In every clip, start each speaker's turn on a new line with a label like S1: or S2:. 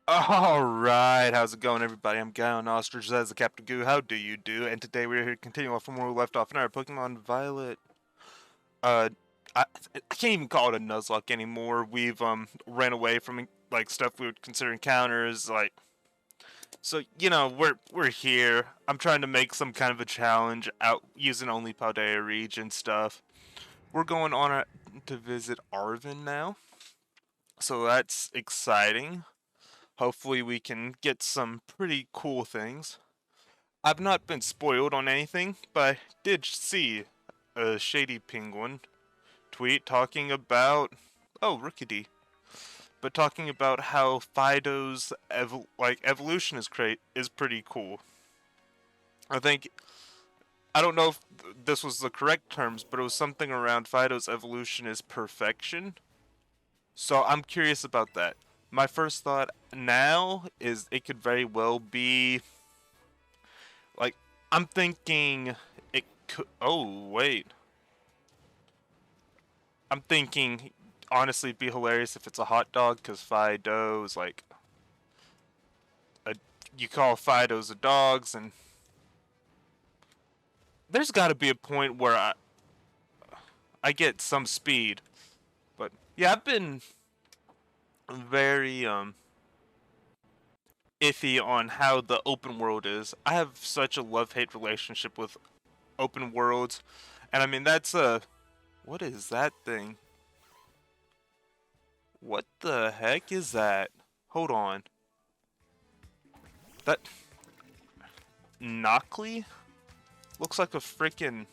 S1: Alright, how's it going everybody? I'm Guy on Ostrich as the Captain Goo. How do you do? And today we're here to continue off from where we left off in our Pokemon Violet. Uh, I can't even call it a Nuzlocke anymore. We've ran away from like stuff we would consider encounters, like so we're here. I'm trying to make some kind of a challenge out using only Paldea region stuff. We're going on to visit Arvin now, so that's exciting. Hopefully we can get some pretty cool things. I've not been spoiled on anything, but I did see a Shady Penguin tweet talking about, oh, Rookity, but talking about how Fido's evolution is pretty cool. I think I don't know if this was the correct terms, but it was something around Fido's evolution is perfection. So I'm curious about that. My first thought now is it could very well be like I'm thinking it could. Oh wait, I'm thinking honestly it'd be hilarious if it's a hot dog because Fido is like a you call Fidos a dogs and there's got to be a point where I get some speed. But yeah, I've been very iffy on how the open world is. I have such a love-hate relationship with open worlds, and I mean that's a what is that thing? What the heck is that? Hold on. That Knockley looks like a freaking.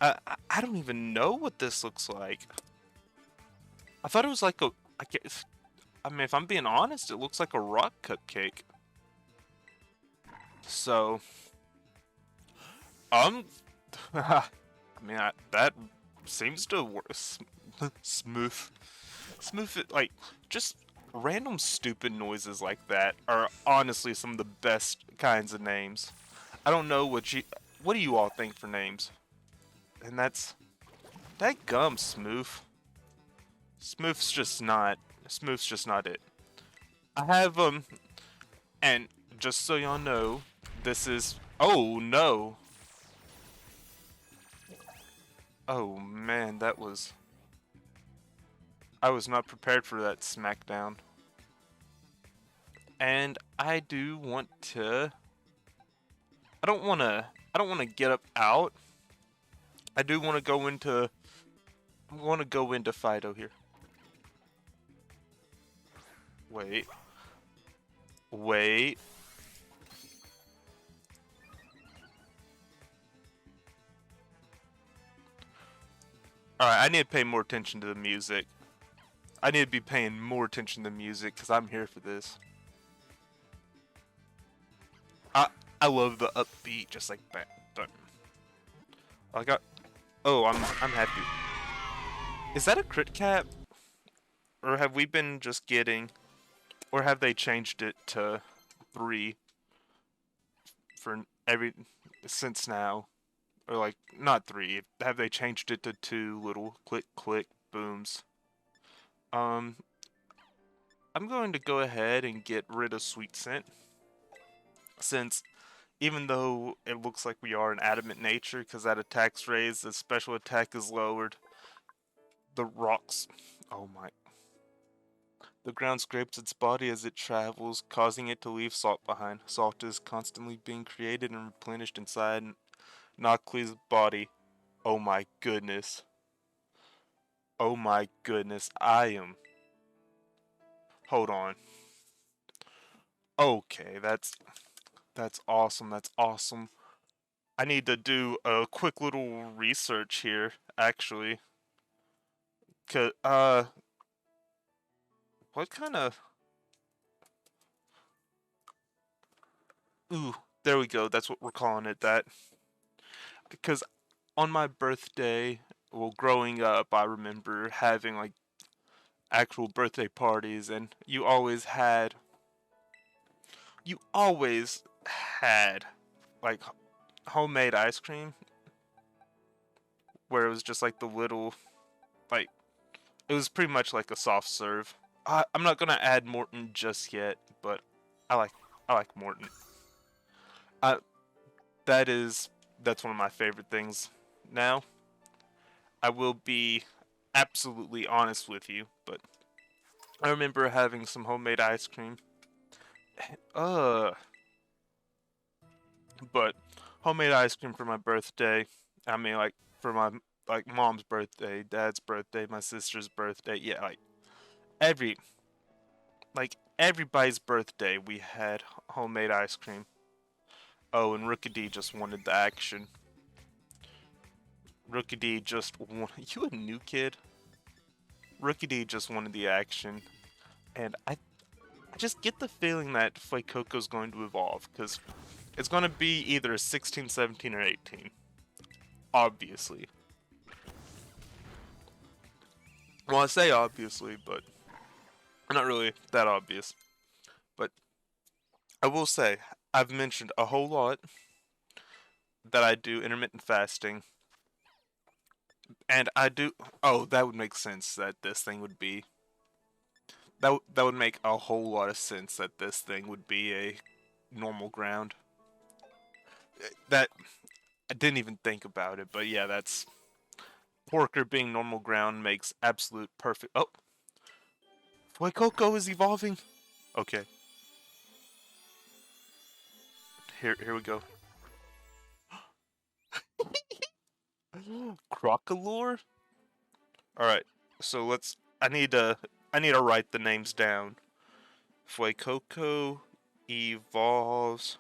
S1: I don't even know what this looks like. I thought it was like a. I guess. I mean, if I'm being honest, it looks like a rock cupcake. So, um, I mean that seems to work. Smooth, smooth. It like just random stupid noises like that are honestly some of the best kinds of names. I don't know what do you all think for names? And that gum Smooth. Smooth's just not it. I have and just so y'all know, this is oh no. Oh man, I was not prepared for that smackdown. And I do want to I don't want to get up out. I do want to go into I want to go into Fido here. Wait. Wait. Alright, I need to pay more attention to the music. I need to be paying more attention to the music because I'm here for this. I I love the upbeat, just like that. I got. Oh, I'm happy. Is that a crit cap, or have we been just getting, or have they changed it to 3 for every since now, or like not 3? Have they changed it to 2 little click click booms? Um, I'm going to go ahead and get rid of Sweet Scent, since even though it looks like we are an adamant nature, because that attack's raised, the special attack is lowered. The rocks. Oh my. The ground scrapes its body as it travels, causing it to leave salt behind. Salt is constantly being created and replenished inside Knockley's body. Oh my goodness. Oh my goodness. I am. Hold on. Okay, that's awesome. That's awesome. I need to do a quick little research here, actually. What kind of? Ooh, there we go. That's what we're calling it. That because on my birthday, well, growing up, I remember having like actual birthday parties, and you always had like homemade ice cream, where it was just like the little, like it was pretty much like a soft serve. I'm not gonna add Morton just yet, but I like I like Morton. Uh, that is that's one of my favorite things. Now, I will be absolutely honest with you, but I remember having some homemade ice cream. Uh, but homemade ice cream for my birthday. I mean, like for my like mom's birthday, dad's birthday, my sister's birthday. Yeah, every everybody's birthday, we had homemade ice cream. Oh, and Rookie D just wanted the action. Rookie D just wanted. You a new kid? Rookie D just wanted the action, and I just get the feeling that Fuecoco's going to evolve because it's going to be either 16, 17, or 18. Obviously. Well, I say obviously, but not really that obvious. But I will say, I've mentioned a whole lot that I do intermittent fasting. And I do. Oh, that would make sense that this thing would be. That would make a whole lot of sense that this thing would be a normal ground. That I didn't even think about it, but yeah, that's Porker being normal ground makes absolute perfect. Oh, Fuecoco is evolving. Okay, here we go. Crocalore. All right, so I need to write the names down. Fuecoco evolves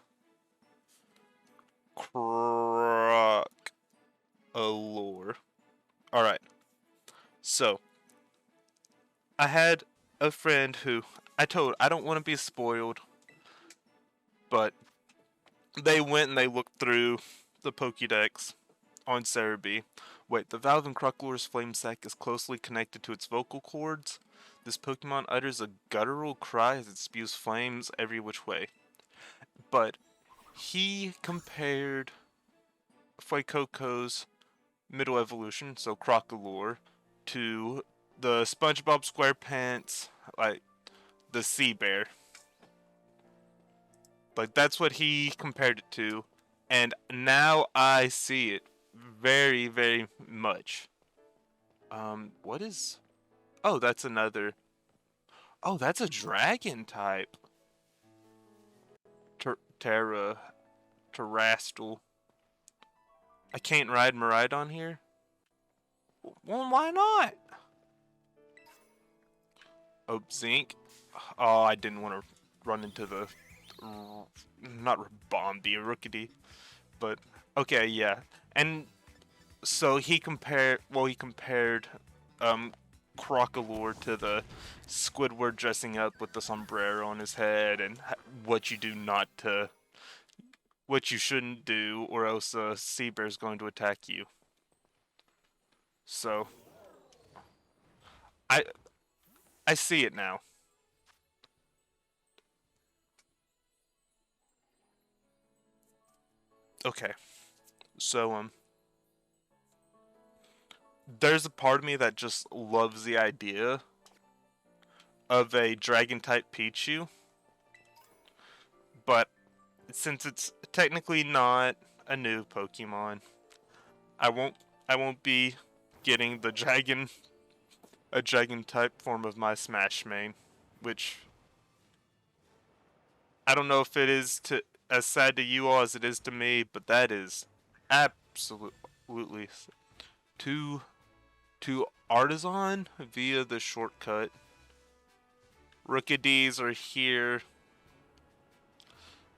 S1: Crocalore. All right. So, I had a friend who I told I don't want to be spoiled, but they went and they looked through the Pokédex on Cerebi. Wait, the valve in Crocalore's flame sac is closely connected to its vocal cords. This Pokemon utters a guttural cry as it spews flames every which way. But he compared Fuecoco's middle evolution, so Crocalore, to the SpongeBob SquarePants, like the sea bear. Like that's what he compared it to, and now I see it very, very much. What is? Oh, that's another. Oh, that's a dragon type. Terra, Terrastal. I can't ride Maridon here. Well, why not? Oh, Zinc. Oh, I didn't want to run into the not Bombi, Rookity, but okay, yeah. And so he compared um Crocalore to the Squidward dressing up with the sombrero on his head and what you do not to what you shouldn't do or else a sea bear is going to attack you. So I I see it now. Okay. So there's a part of me that just loves the idea of a dragon type Pichu, but since it's technically not a new Pokemon, I won't I won't be getting the dragon a dragon type form of my Smash main, which I don't know if it is to as sad to you all as it is to me, but that is absolutely to to Artisan via the shortcut. Rookies are here.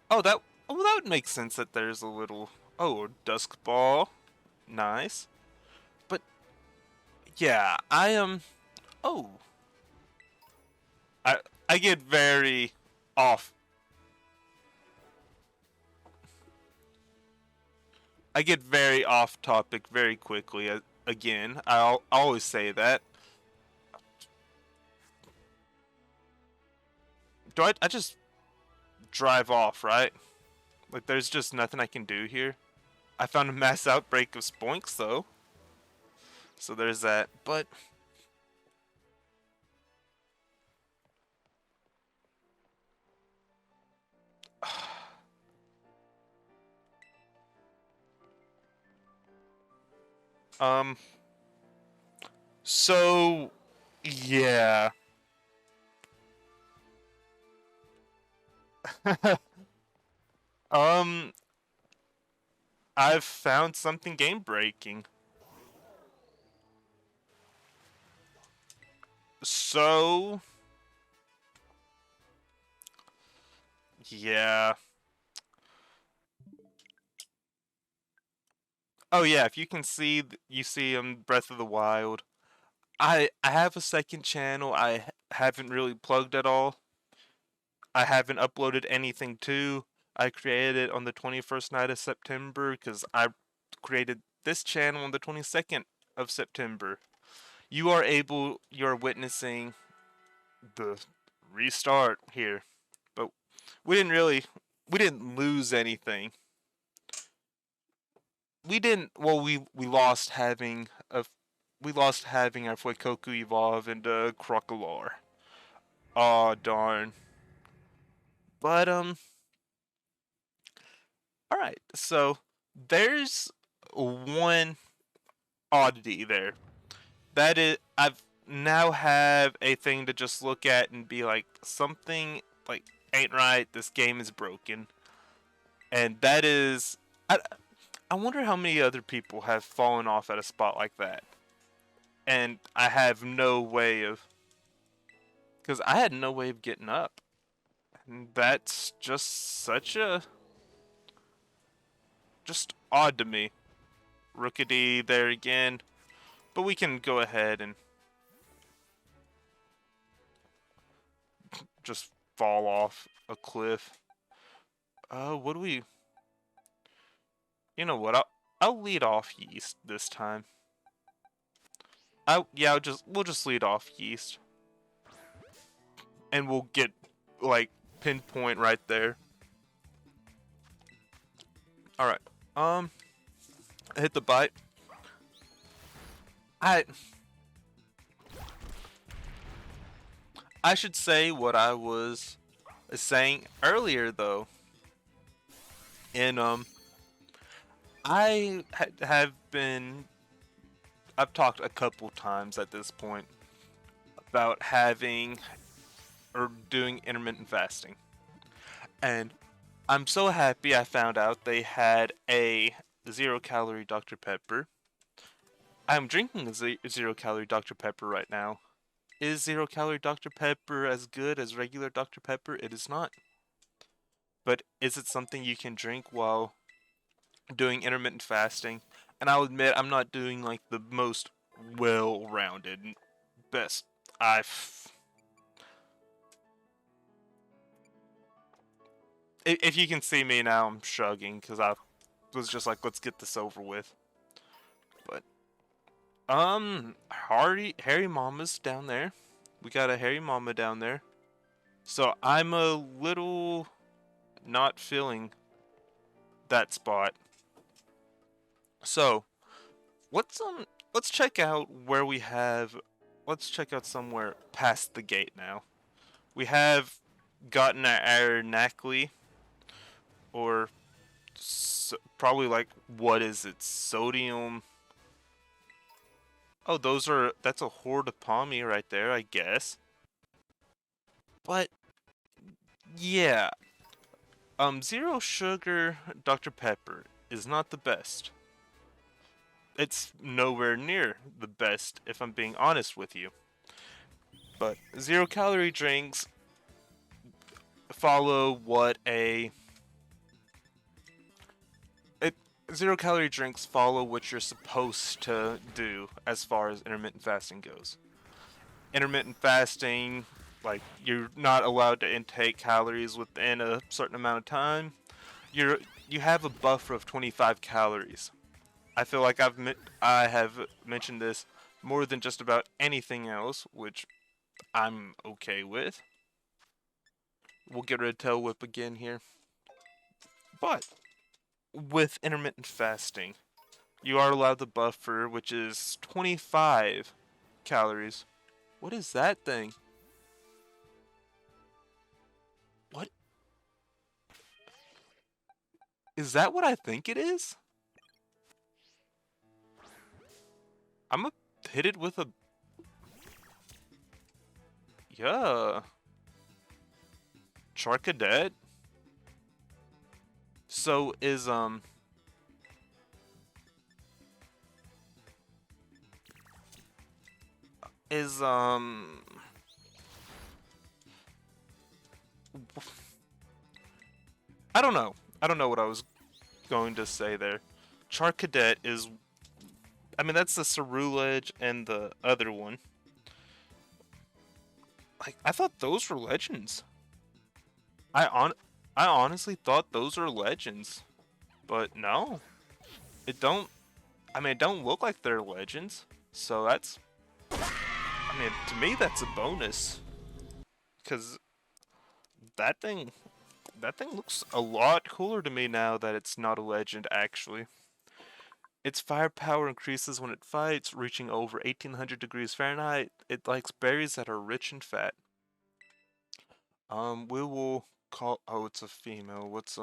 S1: Oh, that would make sense that there's a little Dusk Ball, nice. But yeah, I am. Oh, I I get very off. I get very off topic very quickly. Again, I always say that. I just drive off, right? Like there's just nothing I can do here. I found a mass outbreak of spoinks though. So there's that. But Um, so, yeah. um, I've found something game breaking. So, yeah. Oh yeah, if you can see, you see Breath of the Wild. I have a second channel haven't really plugged at all. I haven't uploaded anything to. I created it on the 21st night of September because I created this channel on the 22nd of September. You're witnessing the restart here. But we didn't really, we didn't lose anything. We didn't, well, we lost having we lost having our Fuekoku evolve into Crocolar. Aw, darn. But, alright, so there's one oddity there. That is, I've now have a thing to just look at and be like, something, like, ain't right, this game is broken. And that is, I wonder how many other people have fallen off at a spot like that. And I have no way of, because I had no way of getting up. And that's just such a, just odd to me. Rookity there again. But we can go ahead and just fall off a cliff. What do we... You know what? I'll lead off Yeast this time. We'll just lead off Yeast. And we'll get, like, pinpoint right there. Alright. Hit the bite. I should say what I was saying earlier, though. And, have been... I've talked a couple times at this point about having or doing intermittent fasting. And I'm so happy I found out they had a 0-calorie Dr. Pepper. I'm drinking a 0-calorie Dr. Pepper right now. Is 0-calorie Dr. Pepper as good as regular Dr. Pepper? It is not. But is it something you can drink while doing intermittent fasting? And I'll admit, I'm not doing like the most well-rounded best. If you can see me now, I'm shrugging because I was just like, let's get this over with. But Harry Mama's down there. We got a Harry Mama down there. So I'm a little not feeling that spot. So let's check out where we have. Let's check out somewhere past the gate now. We have gotten our Knackley, or probably like, what is it? Sodium. Oh, that's a horde of Palmy right there, I guess. But yeah, zero sugar Dr. Pepper is not the best. It's nowhere near the best, if I'm being honest with you. But 0-calorie drinks follow what a 0-calorie drinks follow what you're supposed to do as far as intermittent fasting goes. Intermittent fasting, like, you're not allowed to intake calories within a certain amount of time. You have a buffer of 25 calories. I feel like I have mentioned this more than just about anything else, which I'm okay with. We'll get rid of Tail Whip again here. But with intermittent fasting, you are allowed the buffer, which is 25 calories. What is that thing? What? Is that what I think it is? I'm gonna hit it with a... Yeah. Charcadet? So is, Is, I don't know. I don't know what I was going to say there. Charcadet is... I mean, that's the Ceruledge and the other one. Like, I thought those were legends. I honestly thought those were legends. But no. It don't... I mean, it don't look like they're legends. So that's... I mean, to me, that's a bonus. Because that thing... That thing looks a lot cooler to me now that it's not a legend, actually. Its firepower increases when it fights, reaching over 1800 degrees Fahrenheit. It likes berries that are rich and fat. We will call... Oh, it's a female. What's,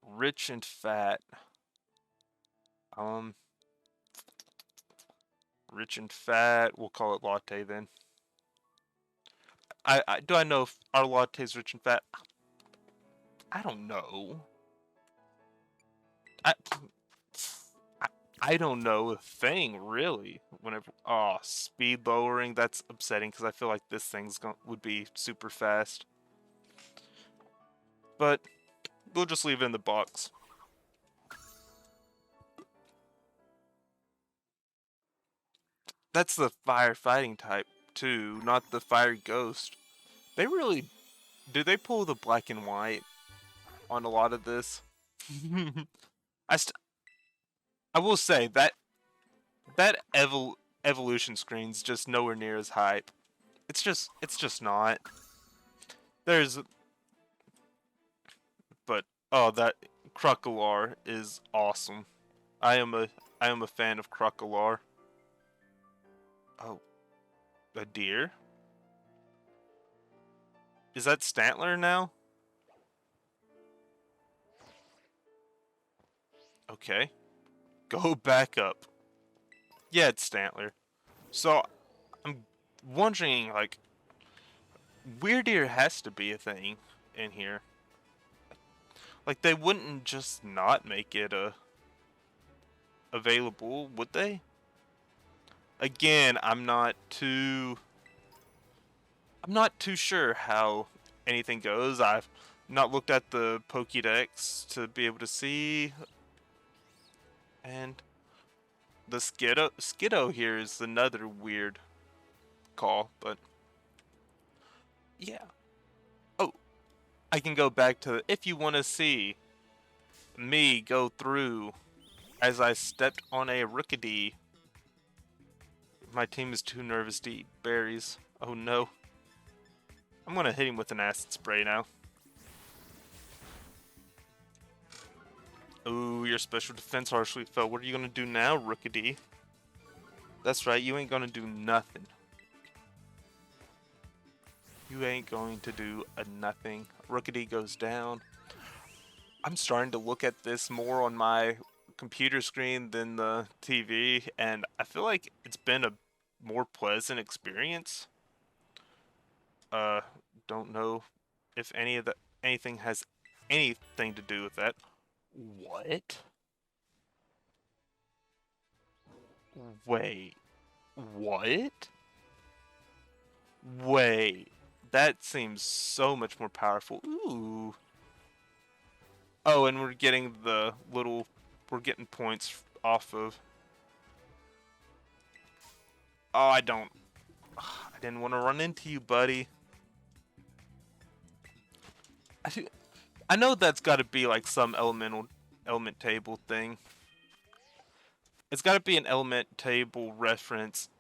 S1: rich and fat. Rich and fat. We'll call it latte then. Do I know if our latte is rich and fat? I don't know. I I don't know a thing really. Whenever speed lowering, that's upsetting because I feel like this thing's would be super fast. But we'll just leave it in the box. That's the firefighting type too, not the fire ghost. They really do they pull the black and white on a lot of this? I I will say that evolution screen's just nowhere near as hype. It's just not. There's but oh, that Crocodile is awesome. I am a fan of Crocodile. Oh, a deer? Is that Stantler now? Okay. Go back up. Yeah, it's Stantler. So, I'm wondering, like, Weird Deer has to be a thing in here. Like, they wouldn't just not make it available, would they? Again, I'm not too sure how anything goes. I've not looked at the Pokédex to be able to see. And the Skiddo here is another weird call, but yeah. Oh, I can go back to if you want to see me go through as I stepped on a Rookidee. My team is too nervous to eat berries. Oh no. I'm gonna hit him with an acid spray now. Ooh, your special defense harshly fell. What are you gonna do now, Rookidee? That's right, you ain't gonna do nothing. You ain't going to do a nothing. Rookidee goes down. I'm starting to look at this more on my computer screen than the TV, and I feel like it's been a more pleasant experience. Don't know if anything has anything to do with that. What? Wait. What? Wait. That seems so much more powerful. Ooh. Oh, and we're getting we're getting points off of. Oh, I didn't want to run into you, buddy. I know that's got to be like some element table thing. It's got to be an element table reference.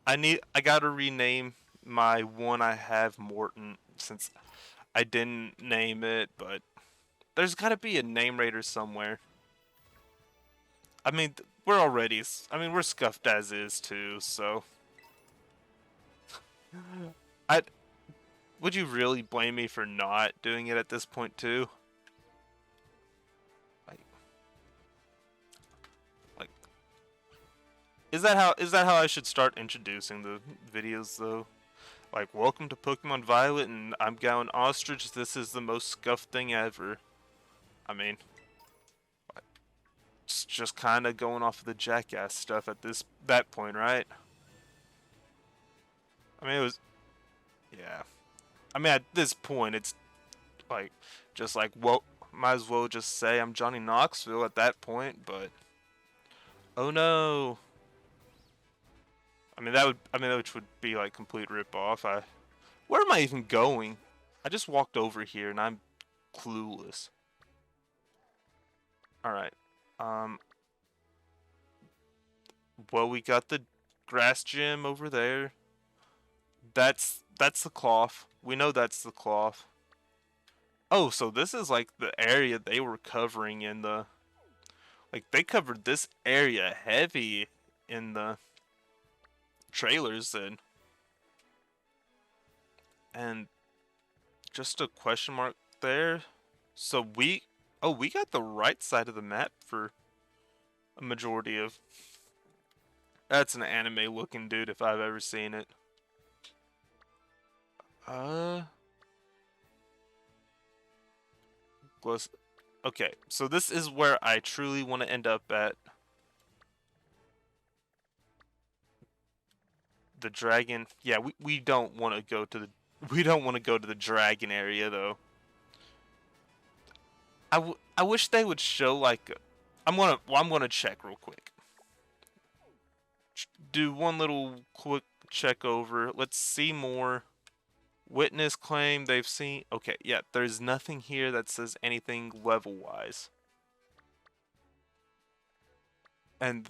S1: I got to rename my one I have Morton since I didn't name it, but there's got to be a name raider somewhere. I mean, we're scuffed as is too, so I would you really blame me for not doing it at this point too? Like is that how I should start introducing the videos though? Like, welcome to Pokemon Violet, and I'm Gowan Ostrich. This is the most scuffed thing ever. I mean, it's just kind of going off of the jackass stuff at that point, right? I mean, it was, yeah. I mean, at this point, it's like, just like, well, might as well just say I'm Johnny Knoxville at that point, but, oh no. I mean, which would be like complete rip-off. Where am I even going? I just walked over here and I'm clueless. Alright. Well, we got the grass gym over there. That's the cloth. We know that's the cloth. Oh, so this is like the area they were covering in the... Like, they covered this area heavy in the trailers then. And just a question mark there. So we got the right side of the map for a majority of... That's an anime looking dude if I've ever seen it. Okay, so this is where I truly want to end up at. The dragon. Yeah, we don't want to go to the dragon area though. I wish they would show like I'm gonna check real quick. Do one little quick check over. Let's see more. Witness claim they've seen. Okay, yeah, there's nothing here that says anything level-wise. And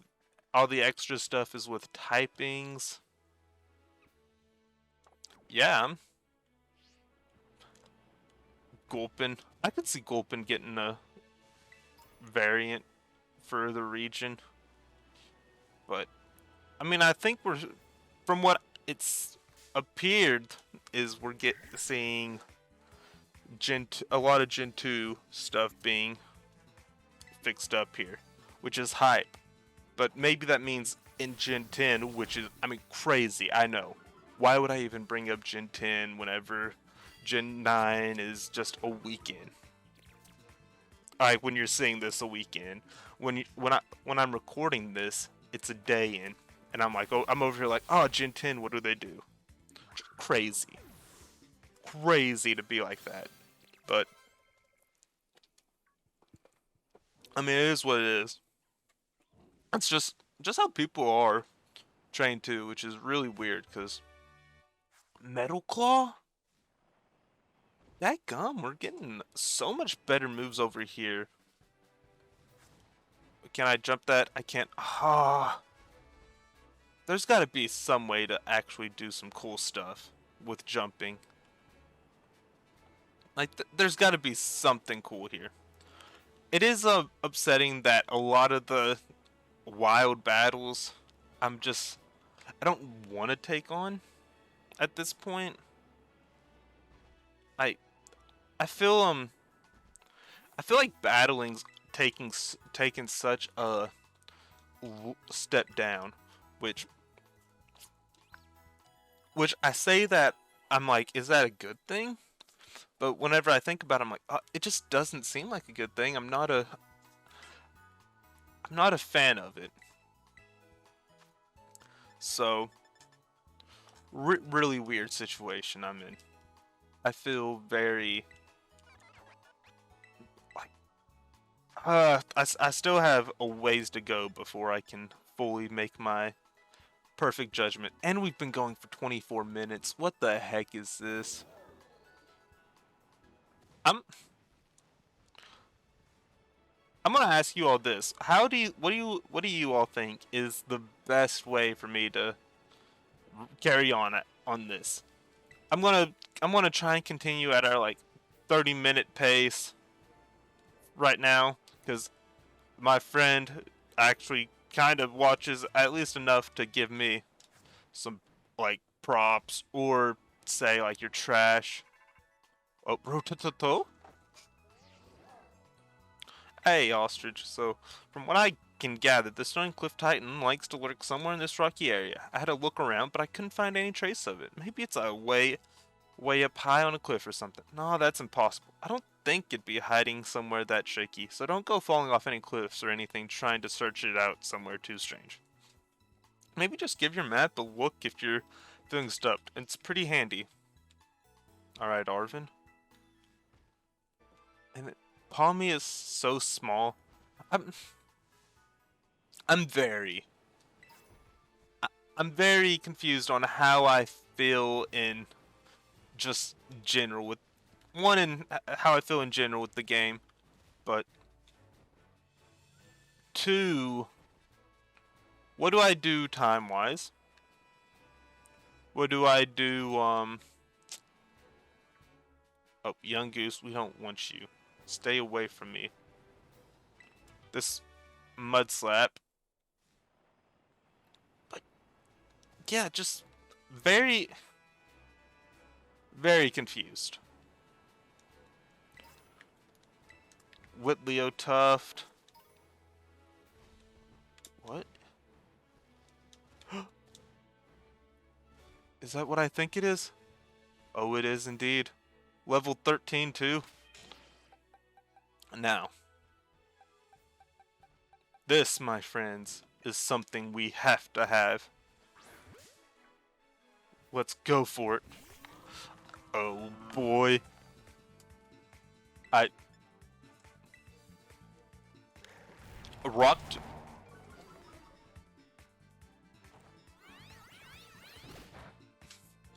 S1: all the extra stuff is with typings. Yeah. Gulpin. I could see Gulpin getting a variant for the region. But, I mean, I think from what it's appeared, is we're seeing a lot of Gen 2 stuff being fixed up here, which is hype. But maybe that means in Gen 10, which is, I mean, crazy, I know. Why would I even bring up Gen 10 whenever Gen 9 is just a weekend? Alright, when you're seeing this a weekend. When I'm recording this, it's a day in. And I'm like, oh, I'm over here like, oh, Gen 10, what do they do? Crazy. Crazy to be like that. But I mean, it is what it is. It's just how people are trained to, which is really weird, because Metal Claw? That gum, we're getting so much better moves over here. Can I jump that? I can't. Ah. There's got to be some way to actually do some cool stuff with jumping. Like, there's got to be something cool here. It is upsetting that a lot of the wild battles, I don't want to take on at this point. I feel like battling's taking such a step down, which I say that I'm like, is that a good thing? But whenever I think about it, I'm like, it just doesn't seem like a good thing. I'm not a fan of it. So, really weird situation I'm in. I feel very like I still have a ways to go before I can fully make my perfect judgment. And we've been going for 24 minutes. What the heck is this? I'm gonna ask you all this. What do you all think is the best way for me to carry on this? I'm gonna try and continue at our like 30-minute pace right now, because my friend actually kind of watches at least enough to give me some like props or say like you're trash. Oh, Rotototo? Hey, Ostrich. So, from what I can gather, the Stone Cliff Titan likes to lurk somewhere in this rocky area. I had a look around, but I couldn't find any trace of it. Maybe it's way up high on a cliff or something. No, that's impossible. I don't think it'd be hiding somewhere that shaky, so don't go falling off any cliffs or anything trying to search it out somewhere too strange. Maybe just give your map a look if you're feeling stumped. It's pretty handy. Alright, Arvin. And Palmy is so small. I'm very confused on how I feel in just general with how I feel in general with the game, but two, what do I do time wise? What do I do? Oh, young goose, we don't want you. Stay away from me. This mud slap. But yeah, just very confused. Whitleo Tuft. What? Is that what I think it is? Oh, it is indeed. Level 13 too. Now, this, my friends, is something we have to have. Let's go for it. Oh boy. I rocked.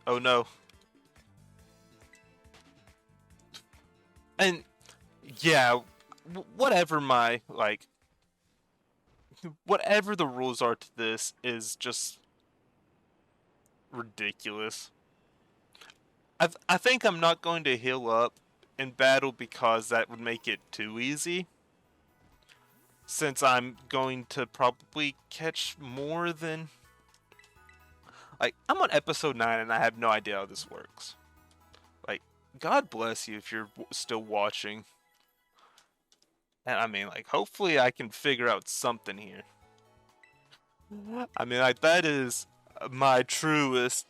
S1: Oh no. And yeah, whatever my whatever the rules are to this is just ridiculous. I think I'm not going to heal up in battle because that would make it too easy. Since I'm going to probably catch more than... I'm on episode 9 and I have no idea how this works. God bless you if you're still watching. And I mean, hopefully I can figure out something here. I mean, that is my truest,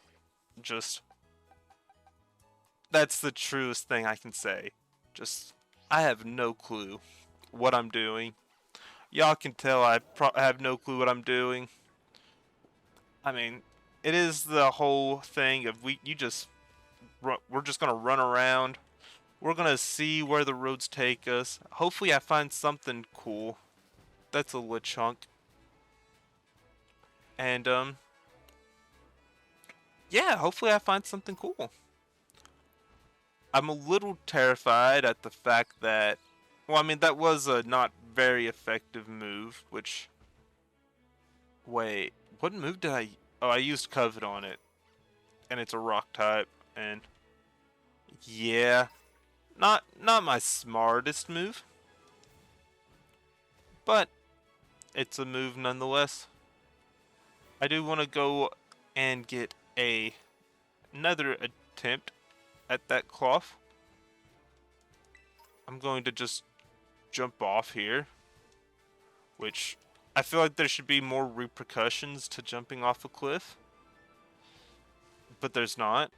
S1: that's the truest thing I can say. I have no clue what I'm doing. Y'all can tell I have no clue what I'm doing. I mean, it is the whole thing of we're just gonna run around. We're gonna see where the roads take us. Hopefully I find something cool. That's a Lechonk. And yeah, hopefully I find something cool. I'm a little terrified at the fact that, well, I mean, that was a not very effective move, which, wait, what move did I, oh, I used Covet on it, and it's a rock type, and yeah, not my smartest move, but it's a move nonetheless. I do want to go and get another attempt at that cloth. I'm going to just jump off here, which I feel like there should be more repercussions to jumping off a cliff, but there's not.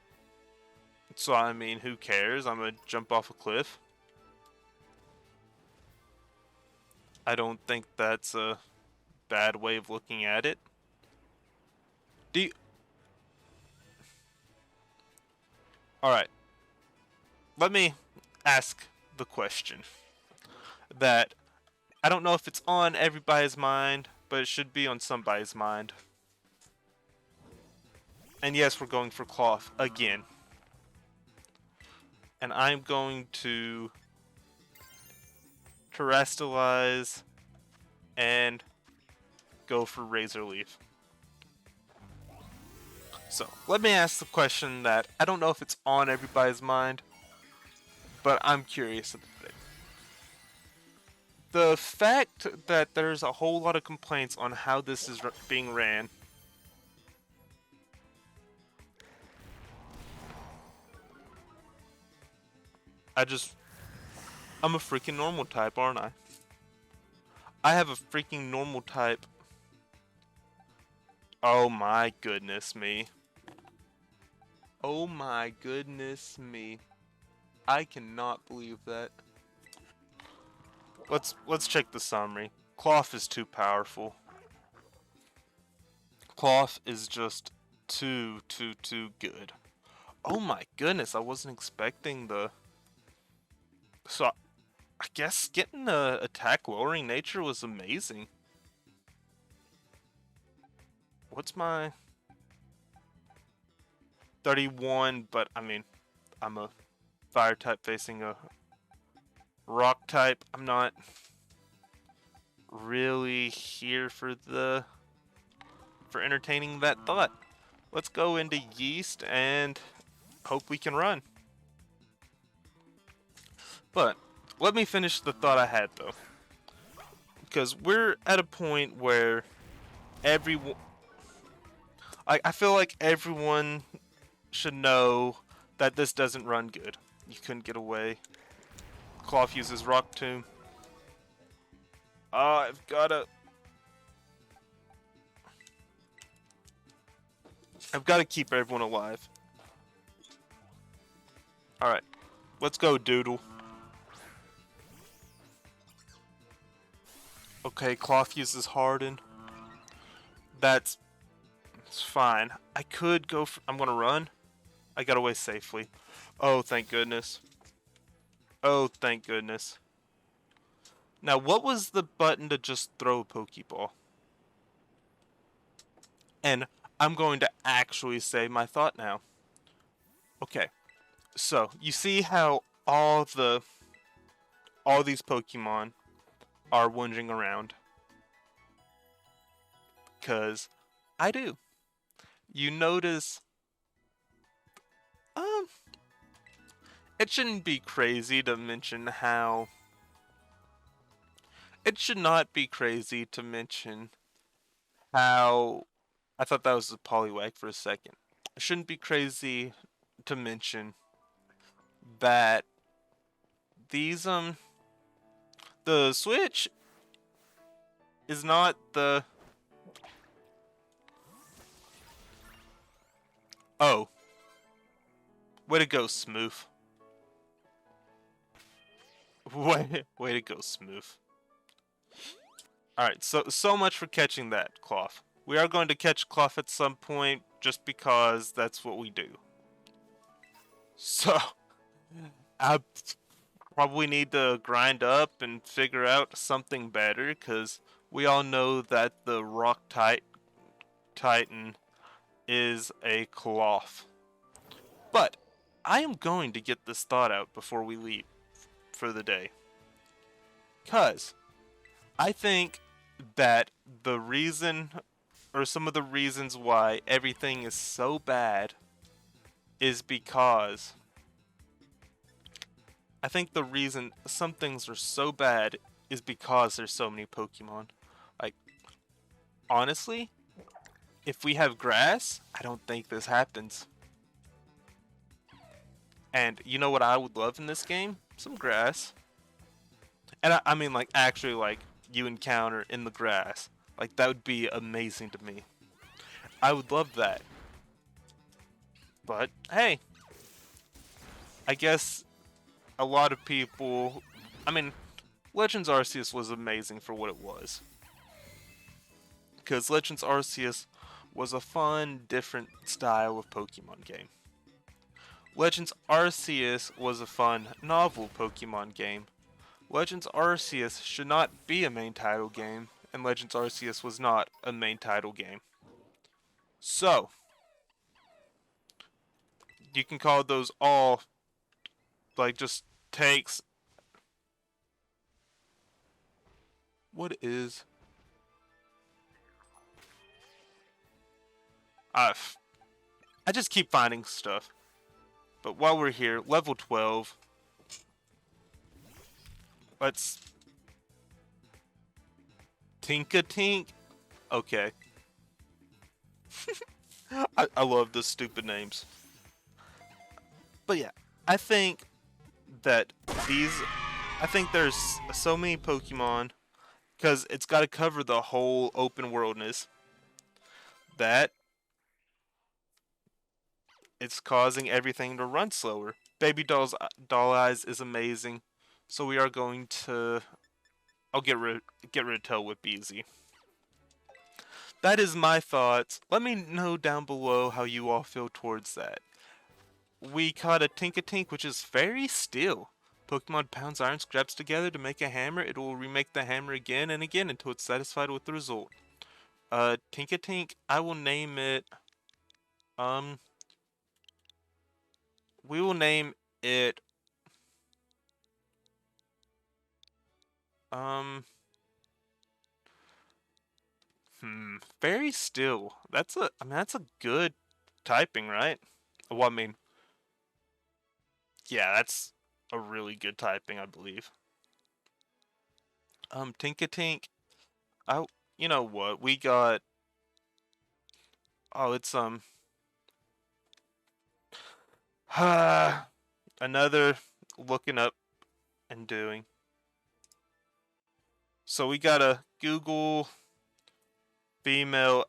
S1: So I mean, who cares? I'm gonna jump off a cliff. I don't think that's a bad way of looking at it. Alright. Let me ask the question that I don't know if it's on everybody's mind, but it should be on somebody's mind. And yes, we're going for cloth again. And I'm going to terrestrialize and go for Razor Leaf. So, let me ask the question that I don't know if it's on everybody's mind, but I'm curious of the thing. The fact that there's a whole lot of complaints on how this is being ran. I'm a freaking normal type, aren't I? I have a freaking normal type. Oh my goodness me. Oh my goodness me. I cannot believe that. Let's check the summary. Cloth is too powerful. Cloth is just too good. Oh my goodness, I wasn't expecting the... So, I guess getting the attack lowering nature was amazing. What's my... 31, but I mean, I'm a fire type facing a rock type. I'm not really here for entertaining that thought. Let's go into yeast and hope we can run. But let me finish the thought I had though, because we're at a point where everyone, I feel like everyone should know that this doesn't run good. You couldn't get away. Cloth uses Rock Tomb. I've gotta keep everyone alive. Alright. Let's go, Doodle. Okay, Cloth uses Harden. It's fine. I could go for... I'm gonna run. I got away safely. Oh, thank goodness. Oh, thank goodness. Now, what was the button to just throw a Pokeball? And I'm going to actually say my thought now. Okay. So, you see how all these Pokemon are whinging around? 'Cause I do. You notice it shouldn't be crazy to mention how it should not be crazy to mention how I thought that was a Poliwag for a second. It shouldn't be crazy to mention that these the Switch is not the... Oh. Way to go, Smooth. Way to go, Smooth. Alright, so much for catching that, Cloth. We are going to catch Cloth at some point, just because that's what we do. So, I probably need to grind up and figure out something better, because we all know that the Rock Titan is a Cloth. But, I am going to get this thought out before we leave for the day. Because I think that the reason, or some of the reasons why everything is so bad is because I think the reason some things are so bad is because there's so many Pokemon. Like, honestly, if we have grass, I don't think this happens. And you know what I would love in this game? Some grass. And I mean, like, actually, like, you encounter in the grass. Like, that would be amazing to me. I would love that. But, hey. I guess a lot of people... I mean, Legends Arceus was amazing for what it was. Because Legends Arceus was a fun, different style of Pokemon game. Legends Arceus was a fun, novel Pokemon game. Legends Arceus should not be a main title game, and Legends Arceus was not a main title game. So, you can call those all, like, just takes. What is... I just keep finding stuff. But while we're here, level 12. Let's... Tinka-Tink? Okay. I love the stupid names. But yeah, I think that I think there's so many Pokemon Because it's got to cover the whole open worldness. That it's causing everything to run slower. Baby doll eyes is amazing. So we are going to. I'll get rid of Tail Whip easy. That is my thoughts. Let me know down below how you all feel towards that. We caught a Tinkatink, which is very still. Pokemon pounds iron scraps together to make a hammer. It will remake the hammer again and again until it's satisfied with the result. Tinkatink, I will name it. We will name it. Very still. I mean, that's a good typing, right? Well, I mean, yeah, that's a really good typing, I believe. Tinkatink. You know what? We got. Oh, it's another looking up and doing. So we got a Google female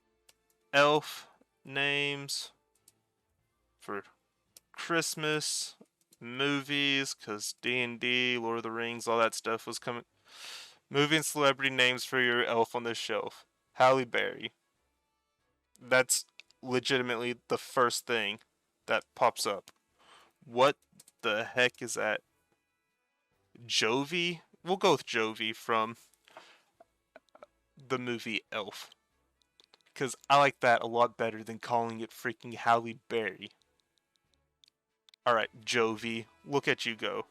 S1: elf names for Christmas movies, because D&D, Lord of the Rings, all that stuff was coming. Movie and celebrity names for your elf on the shelf. Halle Berry. That's legitimately the first thing that pops up. What the heck is that? Jovi? We'll go with Jovi from the movie Elf. Because I like that a lot better than calling it freaking Halle Berry. Alright, Jovi, look at you go.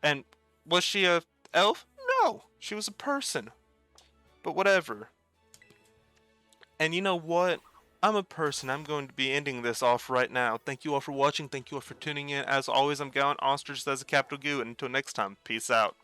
S1: And was she a elf? No, she was a person. But whatever. And you know what? I'm a person. I'm going to be ending this off right now. Thank you all for watching. Thank you all for tuning in. As always, I'm Gowan Ostrich as a capital Goo. And until next time, peace out.